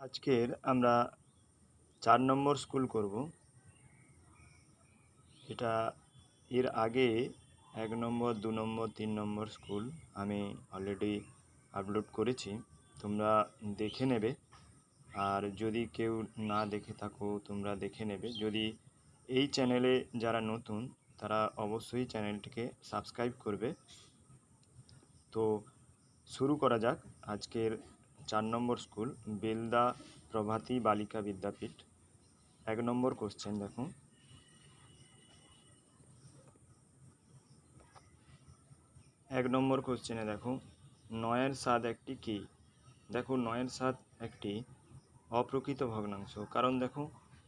আজকের আমরা ৪ নম্বর স্কুল করব। এটা এর আগে ১ নম্বর, ২ নম্বর, ৩ নম্বর স্কুল আমি অলরেডি আপলোড করেছি। তোমরা দেখে নেবে। আর যদি কেউ না দেখে থাকো তোমরা দেখে নেবে। যদি এই চ্যানেলে যারা নতুন তারা অবশ্যই চ্যানেলটিকে সাবস্ক্রাইব করবে। তো শুরু করা যাক আজকের ৪ নম্বর স্কুল বেলদা প্রভাতী বালিকা বিদ্যাপীঠ। ১ নম্বর কোশ্চেন দেখো। ১ নম্বর কোশ্চেনে দেখো, নয়ের স্বাদ একটি কী? দেখো নয়ের স্বাদ একটি অপ্রকৃত ভগ্নাংশ। কারণ দেখো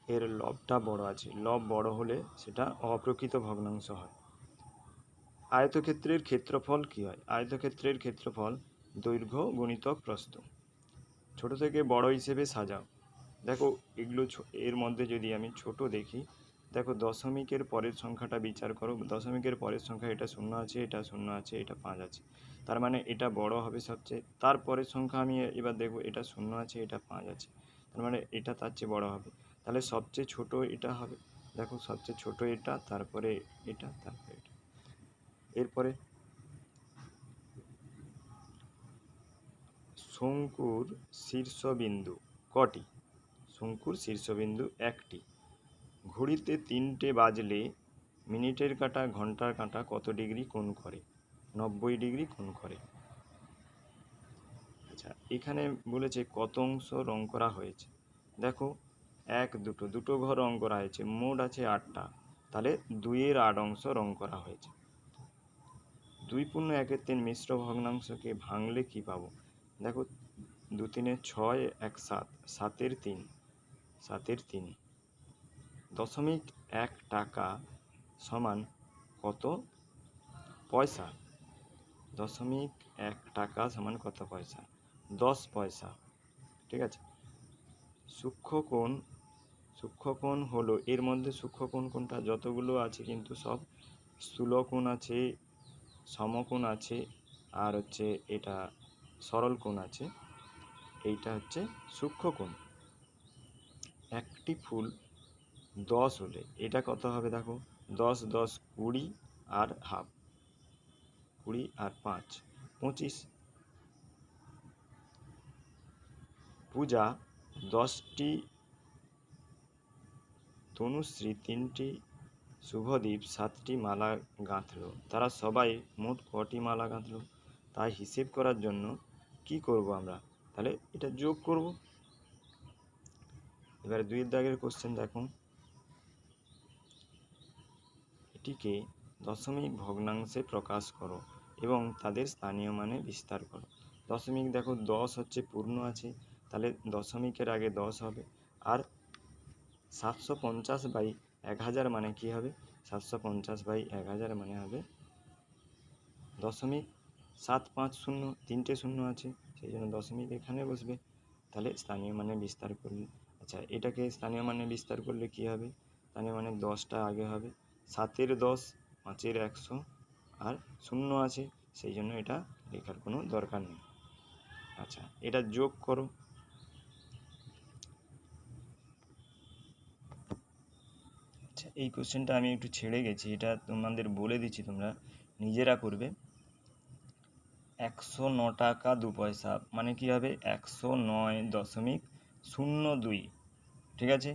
এর লবটা বড় আছে, লব বড় হলে সেটা অপ্রকৃত ভগ্নাংশ হয়। আয়তক্ষেত্রের ক্ষেত্রফল কী হয়? আয়তক্ষেত্রের ক্ষেত্রফল দৈর্ঘ্য গুণিতক প্রস্থ। ছোট থেকে বড় হিসেবে সাজাও। দেখো এগুলো এর মধ্যে যদি আমি ছোট দেখি, দেখো দশমিকের পরের সংখ্যাটা বিচার করো। দশমিকের পরের সংখ্যা এটা ০ আছে, এটা ০ আছে, এটা ৫ আছে, তার মানে এটা বড় হবে সবচেয়ে। তারপরের সংখ্যা আমি এবার দেখব, এটা ০ আছে, এটা ৫ আছে, তার মানে এটা তার চেয়ে বড় হবে। তাহলে সবচেয়ে ছোট এটা হবে। দেখো সবচেয়ে ছোট এটা, তারপরে এটা, তারপরে এটা। এরপরে শঙ্কুর শীর্ষবিন্দু কটি? শঙ্কুর শীর্ষবিন্দু একটি। ঘড়িতে ৩টে বাজলে মিনিটের কাঁটা ঘন্টার কাঁটা কত ডিগ্রি কোণ করে? ৯০ ডিগ্রি কোণ করে। আচ্ছা, এখানে বলেছে কত অংশ রং করা হয়েছে। দেখো দুটো ঘর রং করা হয়েছে, মোট আছে ৮টা, তাহলে ২-এর ৮ অংশ রং করা হয়েছে। ২.১-৩ মিশ্র ভগ্নাংশকে ভাঙলে কি পাবো? দেখো ২-৩ ৬, ১ ৭, ৭-এর ৩, ৭-এর ৩। ০.১ টাকা সমান কত পয়সা? ০.১ টাকা সমান কত পয়সা? ১০ পয়সা। ঠিক আছে। সূক্ষ্মকোণ হলো, এর মধ্যে সূক্ষ্মকোণ কোনটা? যতগুলো আছে কিন্তু সব স্থূলকোণ আছে, সমকোণ আছে, আর হচ্ছে এটা সরল কোণ আছে। এইটা হচ্ছে সূক্ষ্মকোণ। একটি ফুল ১০ হলে এটা কত হবে? দেখো ১০, ১০, ২০ আর হাফ, ২০ আর ৫, ২৫। পূজা ১০টি, তনুশ্রী ৩টি, শুভদীপ ৭টি মালা গাঁথল। তারা সবাই মোট কটি মালা গাঁথল? তাই হিসেব করার জন্য কি করব আমরা? তাহলে এটা যোগ করব। এবারে ২-এর দাগের কোশ্চেন দেখো, এটিকে দশমিক ভগ্নাংশে প্রকাশ করো এবং তাদের স্থানীয় মানে বিস্তার করো। দশমিক দেখো ১০ হচ্ছে পূর্ণ আছে, তাহলে দশমিকের আগে ১০ হবে। আর ৭৫০/১০০০ মানে কি হবে? ৭৫০/১০০০ মানে হবে 0.750। ৩টে শূন্য আছে, সেই জন্য দশমিক এখানে বসবে। তাহলে স্থানীয় মানে বিস্তার করলে, আচ্ছা এটাকে স্থানীয় মানে বিস্তার করলে কি হবে? স্থানীয় মানে ১০টা আগে হবে, ৭-এর ১০, ৫-এর ১০০, আর শূন্য আছে, সেই জন্য এটা লেখার কোনো দরকার নেই। আচ্ছা, এটা যোগ করো। আচ্ছা, এই কোশ্চেনটা আমি একটু ছেড়ে গেছি, এটা তোমাদের বলে দিচ্ছি, তোমরা নিজেরা করবে। ১০৯ টাকা ২ পয়সা মানে কি হবে? ১০৯.০২। ঠিক আছে।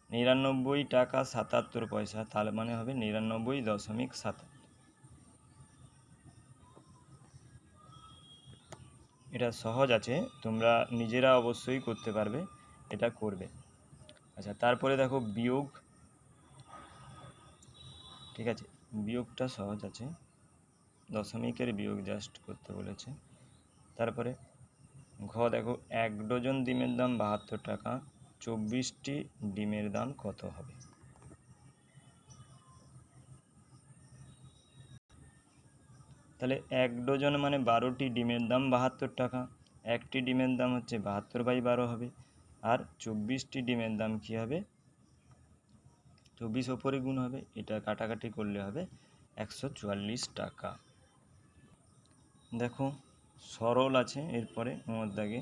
৯৯ টাকা ৭৭ পয়সা, তাহলে মানে হবে ৯৯.৭৭। এটা সহজ আছে, তোমরা নিজেরা অবশ্যই করতে পারবে, এটা করবে। আচ্ছা, তারপরে দেখো বিয়োগ। ঠিক আছে, বিয়োগটা সহজ আছে, দশমিকের বিয়োগ জাস্ট করতে বলেছে। তারপরে ঘ দেখো, ১ ডজন ডিমের দাম ৭২ টাকা, ২৪টি ডিমের দাম কত হবে? তাহলে ১ ডজন মানে ১২টি ডিমের দাম ৭২ টাকা। একটি ডিমের দাম হচ্ছে ৭২/১২ হবে। আর ২৪টি ডিমের দাম কী হবে? ২৪ ওপরে গুণ হবে, এটা কাটাকাটি করলে হবে ১৪৪ টাকা। দেখো সরল আছে, এরপরে দাগে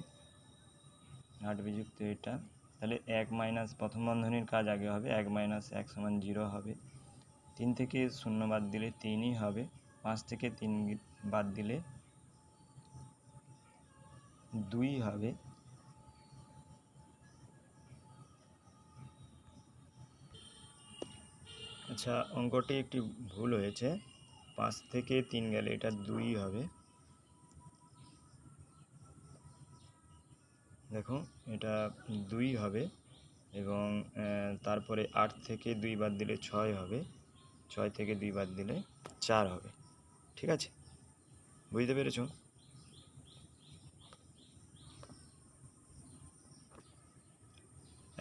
8 বিযুক্ত এটা, তাহলে 1 মাইনাস প্রথম বন্ধনীর কাজ আগে হবে, 1 মাইনাস 1 সমান 0 হবে। 3 থেকে 0 বাদ দিলে 3ই হবে, 5 থেকে 3 বাদ দিলে 2 হবে। আচ্ছা, অঙ্কটি একটি ভুল হয়েছে, 5 থেকে 3 গেলে এটা 2 হবে। দেখো এটা 2 হবে, এবং তারপরে 8 থেকে 2 বাদ দিলে 6 হবে, 6 থেকে 2 বাদ দিলে 4 হবে। ঠিক আছে, বুঝতে পেরেছো?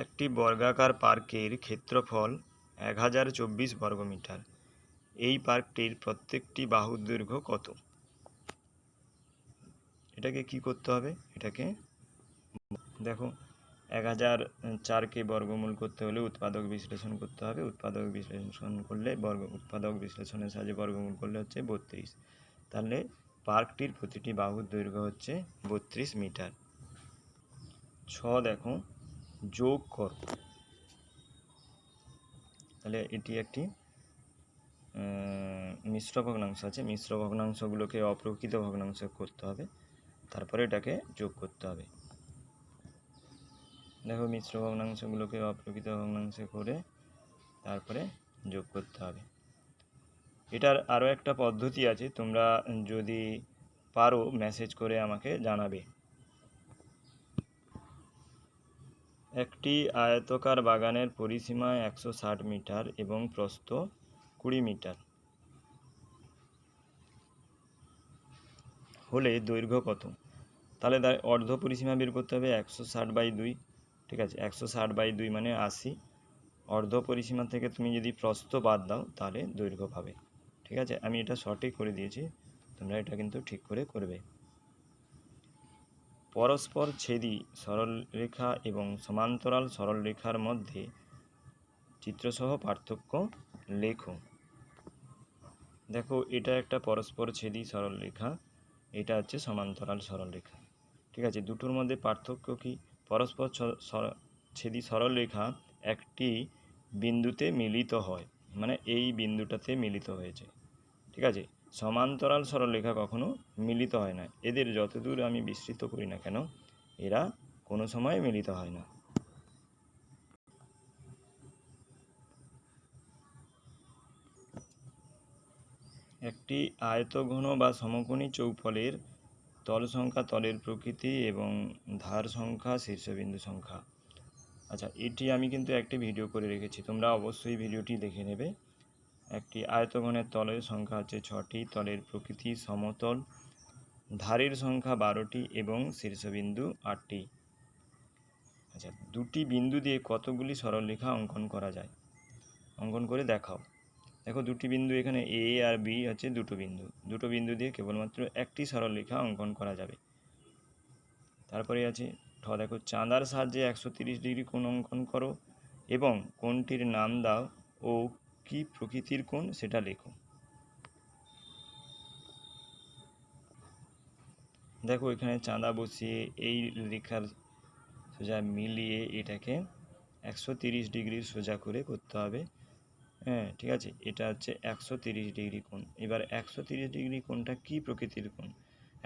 একটি বর্গাকার পার্কের ক্ষেত্রফল 1024 বর্গমিটার। এই পার্কটির প্রত্যেকটি বাহুর দৈর্ঘ্য কত? এটাকে কি করতে হবে? এটাকে দেখো 1004কে বর্গমূল করতে হলে উৎপাদক বিশ্লেষণ করতে হবে। উৎপাদক বিশ্লেষণ করলে উৎপাদক বিশ্লেষণের সাহায্যে বর্গমূল করলে হচ্ছে 32। তাহলে পার্কটির প্রতিটি বাহুর দৈর্ঘ্য হচ্ছে 32 মিটার। 6 দেখো যোগ কর, তাহলে এটি একটি মিশ্র ভগ্নাংশ আছে, মিশ্র ভগ্নাংশগুলোকে অপ্রকৃত ভগ্নাংশ করতে হবে, তারপরে এটাকে যোগ করতে হবে। দেখো মিশ্র ভগ্নাংশগুলোকে অপ্রকৃত ভগ্নাংশে করে তারপরে যোগ করতে হবে। এটার আরও একটা পদ্ধতি আছে, তোমরা যদি পারো মেসেজ করে আমাকে জানাবে। একটি আয়তকার বাগানের পরিসীমা 160 মিটার এবং প্রস্থ 20 মিটার হলে দৈর্ঘ্য কত? তাহলে তার অর্ধ পরিসীমা বের করতে হবে 160/2। ঠিক আছে, 160/2 মানে 80। অর্ধ পরিসীমা থেকে তুমি যদি প্রস্থ বাদ দাও তাহলে দৈর্ঘ্য পাবে। ঠিক আছে, আমি এটা সঠিক করে দিয়েছি, তোমরা এটা কিন্তু ঠিক করে করবে। পরস্পর ছেদি সরলরেখা এবং সমান্তরাল সরলরেখার মধ্যে চিত্রসহ পার্থক্য লেখো। দেখো এটা একটা পরস্পর ছেদি সরলরেখা, এটা হচ্ছে সমান্তরাল সরলরেখা। ঠিক আছে, দুটোর মধ্যে পার্থক্য কি? পরস্পর ছেদি সরলরেখা একটি বিন্দুতে মিলিত হয়, মানে এই বিন্দুটাতে মিলিত হয়েছে। ঠিক আছে, সমান্তরাল সরলরেখা কখনো মিলিত হয় না, এদের যতদূর আমি বিস্তৃত করি না কেন এরা কোনো সময় মিলিত হয় না। একটি আয়তঘন বা সমকোণী চৌফলের তল সংখ্যা, তলের প্রকৃতি এবং ধার সংখ্যা, শীর্ষবিন্দু সংখ্যা। আচ্ছা, এটি আমি কিন্তু একটি ভিডিও করে রেখেছি, তোমরা অবশ্যই ভিডিওটি দেখে নেবে। একটি আয়তঘনের তলের সংখ্যা হচ্ছে 6টি, তলের প্রকৃতি সমতল, ধারের সংখ্যা 12টি এবং শীর্ষবিন্দু 8টি। আচ্ছা, দুটি বিন্দু দিয়ে কতগুলি সরলরেখা অঙ্কন করা যায়? অঙ্কন করে দেখাও। দেখো দুটি বিন্দু এখানে এ আর বি হচ্ছে দুটো বিন্দু দিয়ে কেবলমাত্র একটি সরলরেখা অঙ্কন করা যাবে। তারপরে আছে দেখো চাঁদার সাহায্যে 130 ডিগ্রি কোণ অঙ্কন করো এবং কোণটির নাম দাও ও কি প্রকৃতির কোণ সেটা লেখো। দেখো এখানে চাঁদা বসিয়ে এই রেখার সোজা মিলিয়ে এটাকে 130 ডিগ্রি সোজা করে করতে হবে। হ্যাঁ, ঠিক আছে, এটা হচ্ছে 130 ডিগ্রি কোণ। এবার 130 ডিগ্রি কোণটা কি প্রকৃতির কোণ?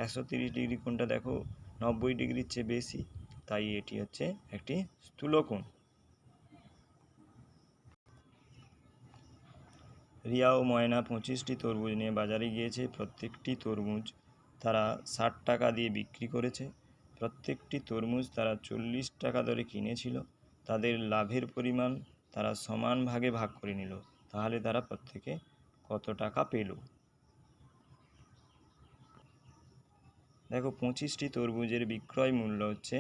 130 ডিগ্রি কোণটা দেখো 90 ডিগ্রির চেয়ে বেশি, তাই এটি হচ্ছে একটি স্থূলকোণ। রিয়া ও ময়না 25টি তরমুজ নিয়ে বাজারে গিয়েছে। প্রত্যেকটি তরমুজ তারা 60 টাকা দিয়ে বিক্রি করেছে। প্রত্যেকটি তরমুজ তারা 40 টাকা দরে কিনেছিল। তাদের লাভের পরিমাণ তারা সমান ভাগে ভাগ করে নিল, তাহলে তারা প্রত্যেকে কত টাকা পেল? দেখো 25টি তরমুজের বিক্রয় মূল্য হচ্ছে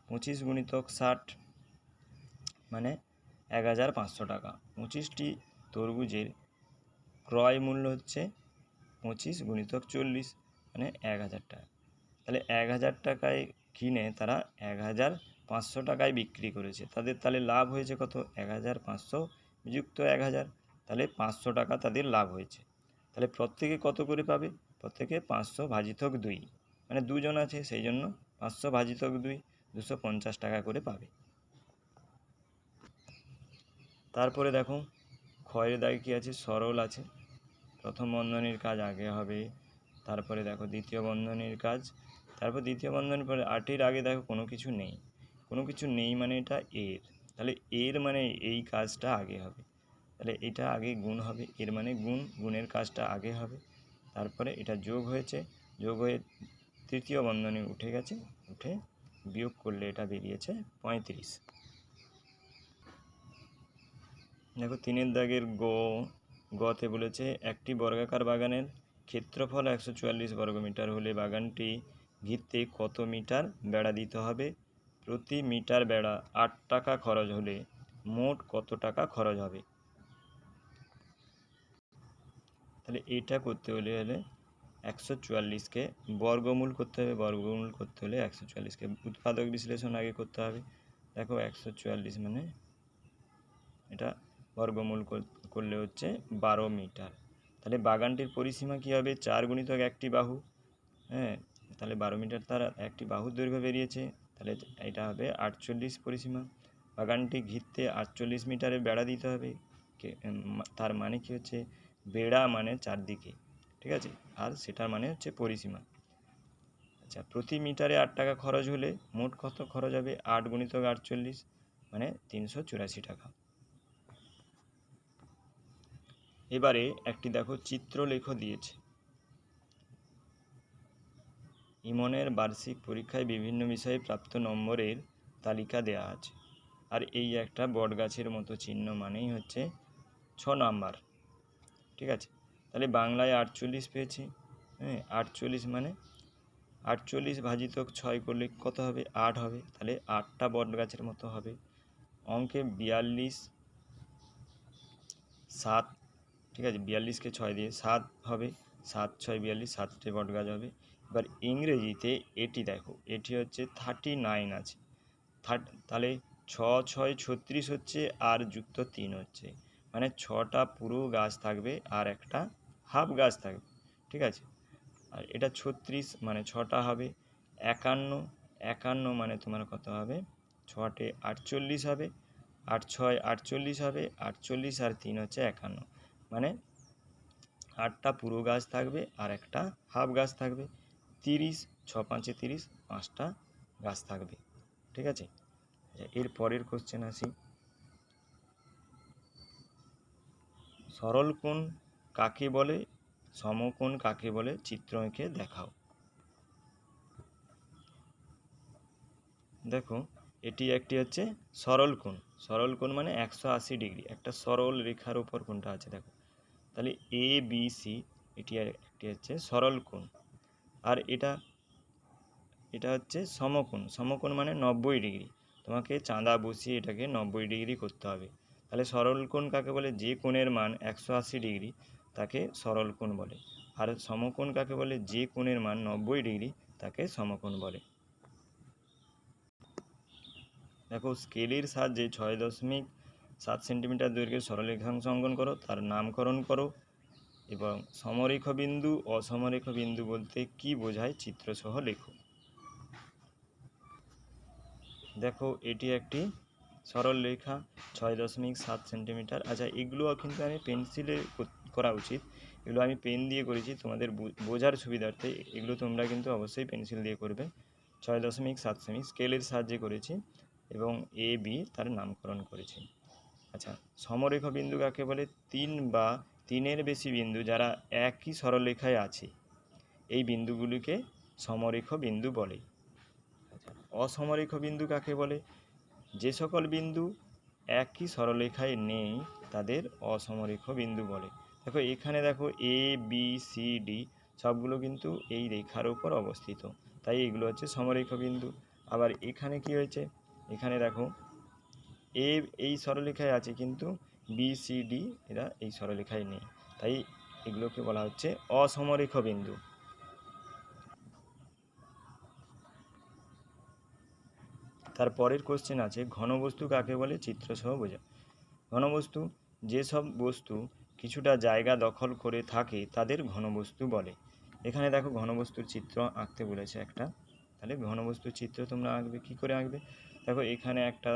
25 গুণিতক 60 মানে 1500 টাকা। 25টি তরমুজের ক্রয় মূল্য হচ্ছে 25 গুণিতক 40 মানে 1000 টাকা। তাহলে 1000 টাকায় কিনে তারা 1500 টাকায় বিক্রি করেছে, তাদের তাহলে লাভ হয়েছে কত? 1500 যুক্ত 1000, তাহলে 500 টাকা তাদের লাভ হয়েছে। তাহলে প্রত্যেকে কত করে পাবে? প্রত্যেকে 500 ভাজিতক 2, মানে দুজন আছে সেই জন্য 500 ভাজিতক 2, 250 টাকা করে পাবে। তারপরে দেখো ক্ষয়ের দাগে কী আছে, সরল আছে। প্রথম বন্ধনীর কাজ আগে হবে, তারপরে দেখো দ্বিতীয় বন্ধনীর কাজ, তারপর দ্বিতীয় বন্ধনীর পরে 8-এর আগে দেখো কোনো কিছু নেই, কোনো কিছু নেই মানে এটা এর, তাহলে এর মানে এই কাজটা আগে হবে, তাহলে এটা আগে গুণ হবে, এর মানে গুণের কাজটা আগে হবে। তারপরে এটা যোগ হয়েছে, যোগ হয়ে তৃতীয় বন্ধনী উঠে গেছে, উঠে বিয়োগ করলে এটা বেরিয়েছে 35। দেখো 3-এর দাগের গতে বলেছে একটি বর্গাকার বাগানের ক্ষেত্রফল 144 বর্গমিটার হলে বাগানটি ঘিরতে কত মিটার বেড়া দিতে হবে, প্রতি মিটার বেড়া 8 টাকা খরচ হলে মোট কত টাকা খরচ হবে। তাহলে এটা করতে হলে 144কে বর্গমূল করতে হবে, বর্গমূল করতে হলে 144কে উৎপাদক বিশ্লেষণ আগে করতে হবে। দেখো 144 মানে এটা বর্গমূল করলে হচ্ছে 12 মিটার। তাহলে বাগানটির পরিসীমা কী হবে, 4 গুণিতক একটি বাহু, হ্যাঁ, তাহলে 12 মিটার তার একটি বাহুর দৈর্ঘ্য বেরিয়েছে, তাহলে এটা হবে 48 পরিসীমা। বাগানটি ঘিরতে 48 মিটারের বেড়া দিতে হবে, তার মানে কি হচ্ছে বেড়া মানে চারদিকে, ঠিক আছে, আর সেটার মানে হচ্ছে পরিসীমা। আচ্ছা, প্রতি মিটারে 8 টাকা খরচ হলে মোট কত খরচ হবে, 8 গুণিতক 48 মানে 384 টাকা। এবারে একটি দেখো চিত্রলেখ দিয়েছে। ইমনের বার্ষিক পরীক্ষায় বিভিন্ন বিষয়ে প্রাপ্ত নম্বরের তালিকা দেওয়া আছে, আর এই একটা বটগাছের মতো চিহ্ন মানেই হচ্ছে 6 নাম্বার, ঠিক আছে। তাহলে বাংলায় 48 পেয়েছি, হ্যাঁ, 48 মানে 48 ভাজিতক 6 করলে কত হবে, 8 হবে, তাহলে 8টা বটগাছের মতো হবে। অঙ্কে 42 7, ঠিক আছে, 42কে 6 দিয়ে 7 হবে, 7 6 42, 7টে বটগাছ হবে। এবার ইংরেজিতে এটি দেখো, এটি হচ্ছে 39 আছে, তাহলে 6 6 36 হচ্ছে, আর যুক্ত 3 হচ্ছে, মানে 6টা পুরো গাছ থাকবে আর একটা হাফ গাছ থাকবে, ঠিক আছে। আর এটা 36 মানে 6টা হবে, 51 51 মানে তোমার কত হবে, 6টে 48 হবে, 8 6 48 হবে, 48 আর 3 হচ্ছে 51, মানে 8টা পুরো গাছ থাকবে আর একটা হাফ গাছ থাকবে, 30 6 5 30, 5টা গাছ থাকবে, ঠিক আছে। এর পরের কোশ্চেন আসি, সরল কোণ কাকে বলে, সমকোণ কাকে বলে, চিত্র এঁকে দেখাও। দেখো এটি একটি হচ্ছে সরল কোণ, সরল কোণ মানে 180 ডিগ্রি, একটা সরল রেখার উপর কোণটা আছে দেখো, তাহলে এ বি সি এটি একটি হচ্ছে সরল কোণ। আর এটা হচ্ছে সমকোণ, সমকোণ মানে 90 ডিগ্রি, তোমাকে চাঁদা বসিয়ে এটাকে 90 ডিগ্রি করতে হবে। তাহলে সরল কোণ কাকে বলে, যে কোণের মান 180 ডিগ্রি তাকে সরল কোণ বলে, আর সমকোণ কাকে বলে, যে কোণের মান 90 ডিগ্রি তাকে সমকোণ বলে। দেখো স্কেলের সাহায্যে 6.7 সেন্টিমিটার দৈর্ঘ্যের সরলরেখাংশ অঙ্কন করো, তার নামকরণ করো, এবং সমরেখ বিন্দু অসমরেখ বিন্দু বলতে কি বোঝায় চিত্রসহ লেখো। দেখো এটি একটি সরল রেখা 6.7 সেন্টিমিটার। আচ্ছা, এগুলোও কিন্তু আমি পেন্সিলে করা উচিত, এগুলো আমি পেন দিয়ে করেছি, তোমাদের বোঝার সুবিধার্থে এগুলো তোমরা কিন্তু অবশ্যই পেন্সিল দিয়ে করবে। 6.7 সেমি স্কেলের সাহায্যে করেছি এবং এ বি তার নামকরণ করেছি। আচ্ছা, সমরেখ বিন্দু কাকে বলে, 3 বা 3-এর বেশি বিন্দু যারা একই সরলরেখায় আছে এই বিন্দুগুলিকে সমরেখ বিন্দু বলে। আচ্ছা, অসমরেখ বিন্দু কাকে বলে, যে সকল বিন্দু একই সরলরেখায় নেই তাদের অসমরেখ বিন্দু বলে। দেখো এখানে দেখো এ বি সি ডি সবগুলো কিন্তু এই রেখার উপর অবস্থিত, তাই এগুলো হচ্ছে সমরেখ বিন্দু। আবার এখানে কি হয়েছে, এখানে দেখো এ এই সরলরেখায় আছে কিন্তু বি সি ডি এরা এই সরলরেখায় নেই, তাই এগুলোকে বলা হচ্ছে অসমরেখ বিন্দু। তারপরের কোশ্চেন আছে, ঘনবস্তু কাকে বলে, চিত্রসহ বোঝা। ঘনবস্তু যেসব বস্তু কিছুটা জায়গা দখল করে থাকে তাদের ঘনবস্তু বলে। এখানে দেখো ঘনবস্তুর চিত্র আঁকতে বলেছে একটা, তাহলে ঘনবস্তুর চিত্র তোমরা আঁকবে, কী করে আঁকবে? দেখো এখানে একটা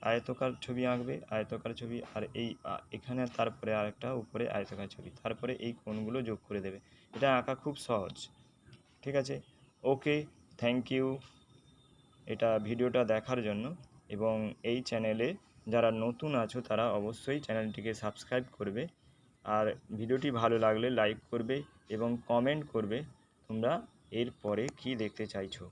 আয়তকার ছবি আঁকবে, আয়তকার ছবি, আর এই এখানে তারপরে আরেকটা উপরে আয়তকার ছবি, তারপরে এই কোণগুলো যোগ করে দেবে। এটা আঁকা খুব সহজ, ঠিক আছে? ওকে, থ্যাংক ইউ এটা ভিডিওটা দেখার জন্য। এবং এই চ্যানেলে যারা নতুন আছো তারা অবশ্যই চ্যানেলটিকে সাবস্ক্রাইব করবে, আর ভিডিওটি ভালো লাগলে লাইক করবে এবং কমেন্ট করবে তোমরা এর পরে কী দেখতে চাইছো।